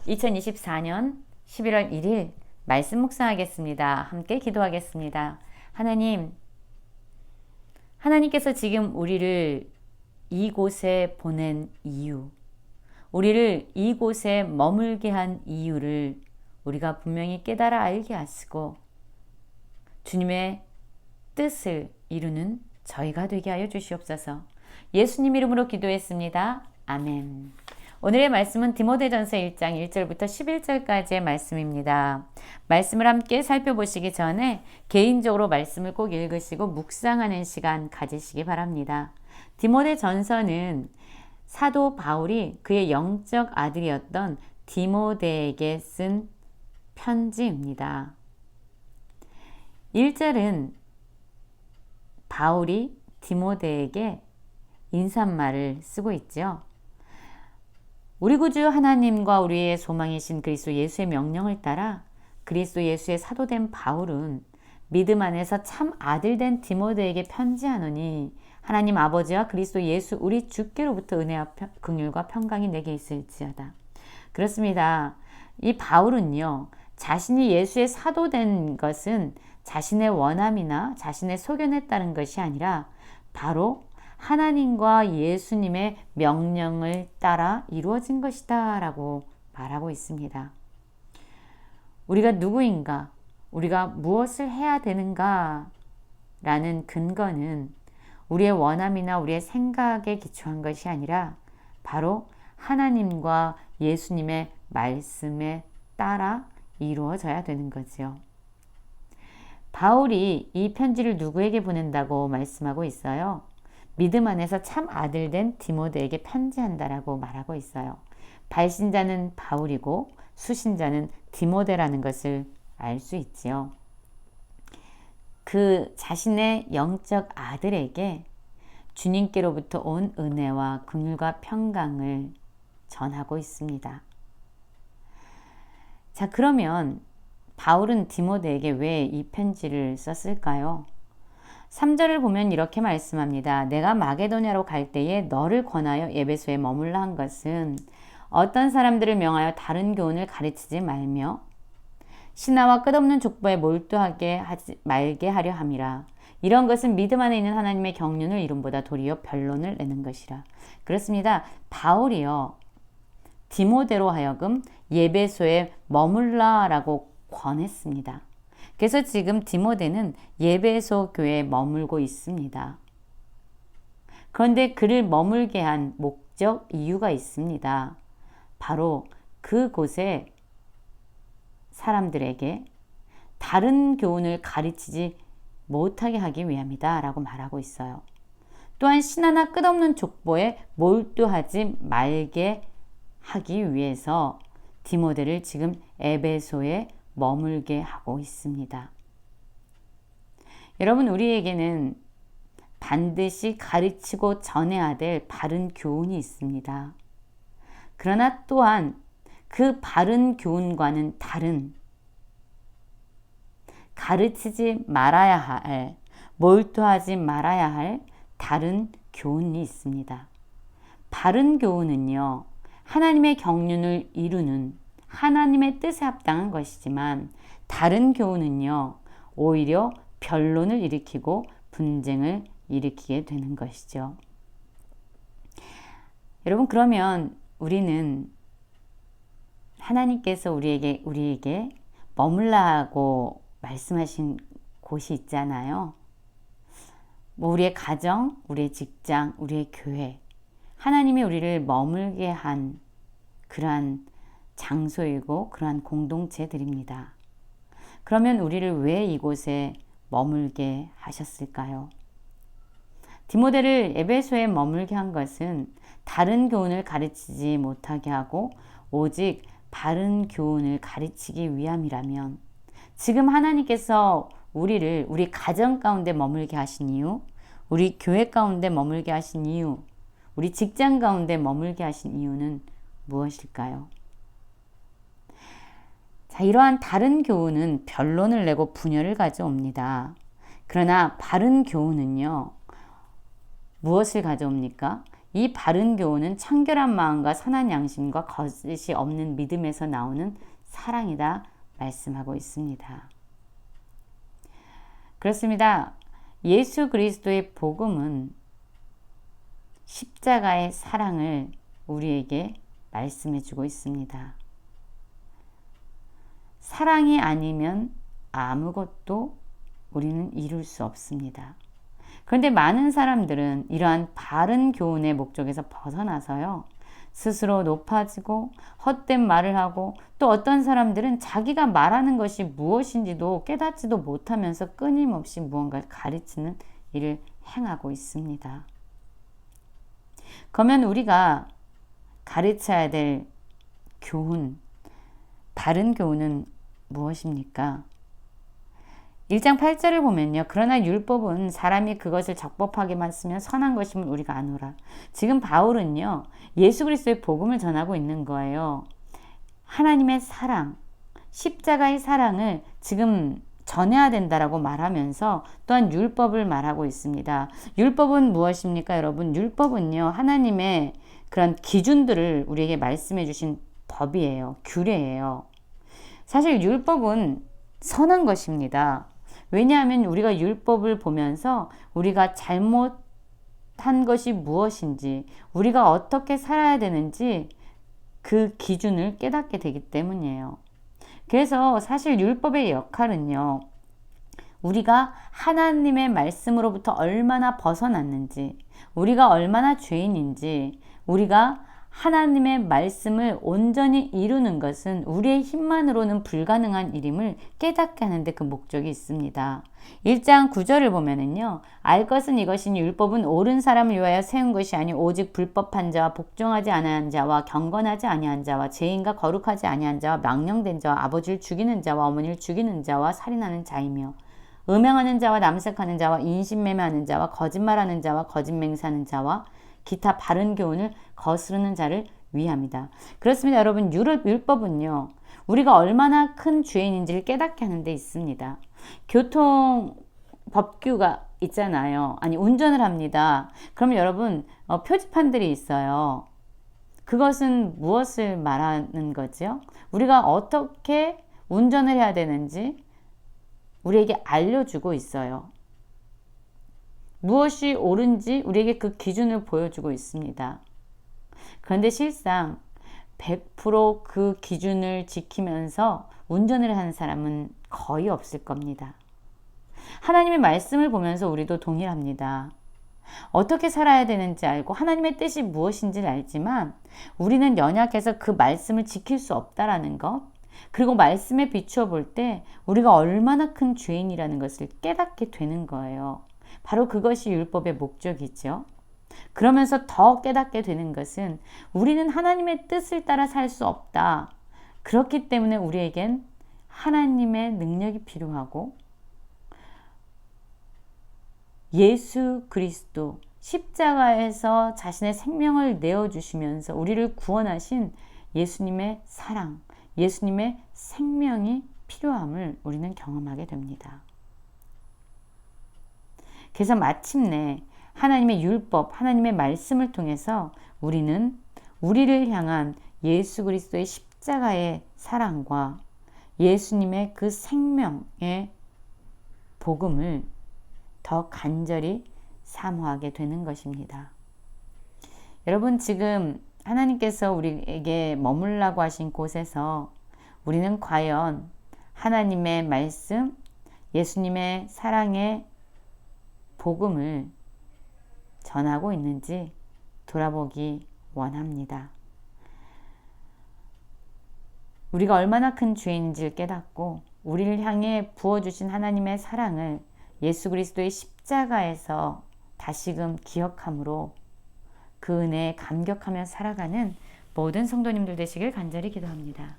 2024년 11월 1일 말씀 묵상하겠습니다. 함께 기도하겠습니다. 하나님께서 지금 우리를 이곳에 보낸 이유, 우리를 이곳에 머물게 한 이유를 우리가 분명히 깨달아 알게 하시고 주님의 뜻을 이루는 저희가 되게 하여 주시옵소서. 예수님 이름으로 기도했습니다. 아멘. 오늘의 말씀은 디모데전서 1장 1절부터 11절까지의 말씀입니다. 말씀을 함께 살펴보시기 전에 개인적으로 말씀을 꼭 읽으시고 묵상하는 시간 가지시기 바랍니다. 디모데전서는 사도 바울이 그의 영적 아들이었던 디모데에게 쓴 편지입니다. 1절은 바울이 디모데에게 인사말을 쓰고 있죠. 우리 구주 하나님과 우리의 소망이신 그리스도 예수의 명령을 따라 그리스도 예수의 사도된 바울은 믿음 안에서 참 아들된 디모데에게 편지하노니 하나님 아버지와 그리스도 예수 우리 주께로부터 은혜와 긍휼과 평강이 내게 있을지어다. 그렇습니다. 이 바울은요, 자신이 예수의 사도된 것은 자신의 원함이나 자신의 소견에 따른 것이 아니라 바로 하나님과 예수님의 명령을 따라 이루어진 것이다 라고 말하고 있습니다. 우리가 누구인가? 우리가 무엇을 해야 되는가? 라는 근거는 우리의 원함이나 우리의 생각에 기초한 것이 아니라 바로 하나님과 예수님의 말씀에 따라 이루어져야 되는 거지요. 바울이 이 편지를 누구에게 보낸다고 말씀하고 있어요? 믿음 안에서 참 아들된 디모데에게 편지한다라고 말하고 있어요. 발신자는 바울이고 수신자는 디모데라는 것을 알 수 있지요. 그 자신의 영적 아들에게 주님께로부터 온 은혜와 긍휼과 평강을 전하고 있습니다. 자, 그러면 바울은 디모데에게 왜 이 편지를 썼을까요? 3절을 보면 이렇게 말씀합니다. 내가 마게도냐로 갈 때에 너를 권하여 에베소에 머물라 한 것은 어떤 사람들을 명하여 다른 교훈을 가르치지 말며 신하와 끝없는 족보에 몰두하게 하지 말게 하려 함이라. 이런 것은 믿음 안에 있는 하나님의 경륜을 이름보다 도리어 변론을 내는 것이라. 그렇습니다. 바울이요, 디모데로 하여금 에베소에 머물라라고 권했습니다. 그래서 지금 디모데는 에베소 교회에 머물고 있습니다. 그런데 그를 머물게 한 목적, 이유가 있습니다. 바로 그곳에 사람들에게 다른 교훈을 가르치지 못하게 하기 위함이다 라고 말하고 있어요. 또한 신하나 끝없는 족보에 몰두하지 말게 하기 위해서 디모데를 지금 에베소에 머물게 하고 있습니다. 여러분, 우리에게는 반드시 가르치고 전해야 될 바른 교훈이 있습니다. 그러나 또한 그 바른 교훈과는 다른 가르치지 말아야 할, 몰두하지 말아야 할 다른 교훈이 있습니다. 바른 교훈은요, 하나님의 경륜을 이루는 하나님의 뜻에 합당한 것이지만 다른 교훈은요, 오히려 변론을 일으키고 분쟁을 일으키게 되는 것이죠. 여러분, 그러면 우리는 하나님께서 우리에게 머물라고 말씀하신 곳이 있잖아요. 우리의 가정, 우리의 직장, 우리의 교회, 하나님이 우리를 머물게 한 그러한 장소이고 그러한 공동체들입니다. 그러면 우리를 왜 이곳에 머물게 하셨을까요? 디모데를 에베소에 머물게 한 것은 다른 교훈을 가르치지 못하게 하고 오직 바른 교훈을 가르치기 위함이라면 지금 하나님께서 우리를 우리 가정 가운데 머물게 하신 이유, 우리 교회 가운데 머물게 하신 이유, 우리 직장 가운데 머물게 하신 이유는 무엇일까요? 자, 이러한 다른 교훈은 변론을 내고 분열을 가져옵니다. 그러나 바른 교훈은요, 무엇을 가져옵니까? 이 바른 교훈은 청결한 마음과 선한 양심과 거짓이 없는 믿음에서 나오는 사랑이다 말씀하고 있습니다. 그렇습니다. 예수 그리스도의 복음은 십자가의 사랑을 우리에게 말씀해 주고 있습니다. 사랑이 아니면 아무것도 우리는 이룰 수 없습니다. 그런데 많은 사람들은 이러한 바른 교훈의 목적에서 벗어나서요, 스스로 높아지고 헛된 말을 하고, 또 어떤 사람들은 자기가 말하는 것이 무엇인지도 깨닫지도 못하면서 끊임없이 무언가를 가르치는 일을 행하고 있습니다. 그러면 우리가 가르쳐야 될 교훈, 바른 교훈은 무엇입니까? 1장 8절을 보면요. 그러나 율법은 사람이 그것을 적법하게만 쓰면 선한 것임을 우리가 아노라. 지금 바울은요, 예수 그리스도의 복음을 전하고 있는 거예요. 하나님의 사랑, 십자가의 사랑을 지금 전해야 된다라고 말하면서 또한 율법을 말하고 있습니다. 율법은 무엇입니까, 여러분? 율법은요, 하나님의 그런 기준들을 우리에게 말씀해 주신 법이에요. 규례예요. 사실 율법은 선한 것입니다. 왜냐하면 우리가 율법을 보면서 우리가 잘못한 것이 무엇인지, 우리가 어떻게 살아야 되는지 그 기준을 깨닫게 되기 때문이에요. 그래서 사실 율법의 역할은요, 우리가 하나님의 말씀으로부터 얼마나 벗어났는지, 우리가 얼마나 죄인인지, 우리가 하나님의 말씀을 온전히 이루는 것은 우리의 힘만으로는 불가능한 일임을 깨닫게 하는데 그 목적이 있습니다. 1장 9절을 보면은요, 알 것은 이것이니 율법은 옳은 사람을 위하여 세운 것이 아니 오직 불법한 자와 복종하지 아니한 자와 경건하지 아니한 자와 죄인과 거룩하지 아니한 자와 망령된 자와 아버지를 죽이는 자와 어머니를 죽이는 자와 살인하는 자이며 음행하는 자와 남색하는 자와 인신매매하는 자와 거짓말하는 자와 거짓맹세하는 자와 기타 바른 교훈을 거스르는 자를 위함이다. 그렇습니다. 여러분, 율법은요, 우리가 얼마나 큰 죄인인지를 깨닫게 하는 데 있습니다. 교통 법규가 있잖아요. 아니, 운전을 합니다. 그럼 여러분, 표지판들이 있어요. 그것은 무엇을 말하는 거죠? 우리가 어떻게 운전을 해야 되는지 우리에게 알려주고 있어요. 무엇이 옳은지 우리에게 그 기준을 보여주고 있습니다. 그런데 실상 100% 그 기준을 지키면서 운전을 하는 사람은 거의 없을 겁니다. 하나님의 말씀을 보면서 우리도 동일합니다. 어떻게 살아야 되는지 알고 하나님의 뜻이 무엇인지를 알지만 우리는 연약해서 그 말씀을 지킬 수 없다라는 것, 그리고 말씀에 비추어 볼 때 우리가 얼마나 큰 죄인이라는 것을 깨닫게 되는 거예요. 바로 그것이 율법의 목적이죠. 그러면서 더 깨닫게 되는 것은 우리는 하나님의 뜻을 따라 살 수 없다. 그렇기 때문에 우리에겐 하나님의 능력이 필요하고 예수 그리스도 십자가에서 자신의 생명을 내어주시면서 우리를 구원하신 예수님의 사랑, 예수님의 생명이 필요함을 우리는 경험하게 됩니다. 그래서 마침내 하나님의 율법, 하나님의 말씀을 통해서 우리는 우리를 향한 예수 그리스도의 십자가의 사랑과 예수님의 그 생명의 복음을 더 간절히 사모하게 되는 것입니다. 여러분, 지금 하나님께서 우리에게 머물라고 하신 곳에서 우리는 과연 하나님의 말씀, 예수님의 사랑의 복음을 전하고 있는지 돌아보기 원합니다. 우리가 얼마나 큰 죄인인지를 깨닫고 우리를 향해 부어주신 하나님의 사랑을 예수 그리스도의 십자가에서 다시금 기억함으로 그 은혜에 감격하며 살아가는 모든 성도님들 되시길 간절히 기도합니다.